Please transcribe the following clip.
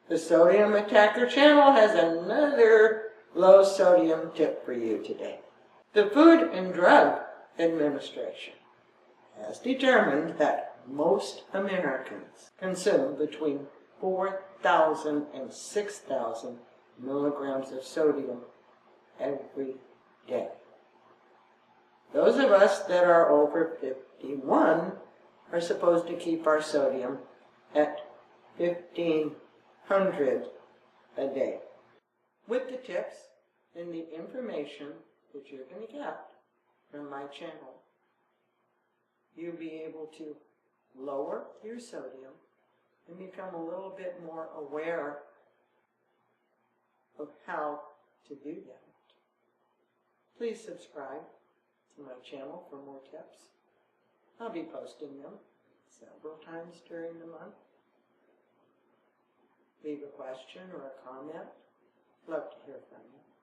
The Sodium Attacker channel has another low sodium tip for you today. The Food and Drug Administration has determined that most Americans consume between 4,000 and 6,000 milligrams of sodium every day. Those of us that are over 51 are supposed to keep our sodium at 1,500 a day. With the tips and the information that you're going to get from my channel, you'll be able to lower your sodium and become a little bit more aware of how to do that. Please subscribe to my channel for more tips. I'll be posting them several times during the month. Leave a question or a comment. Love to hear from you.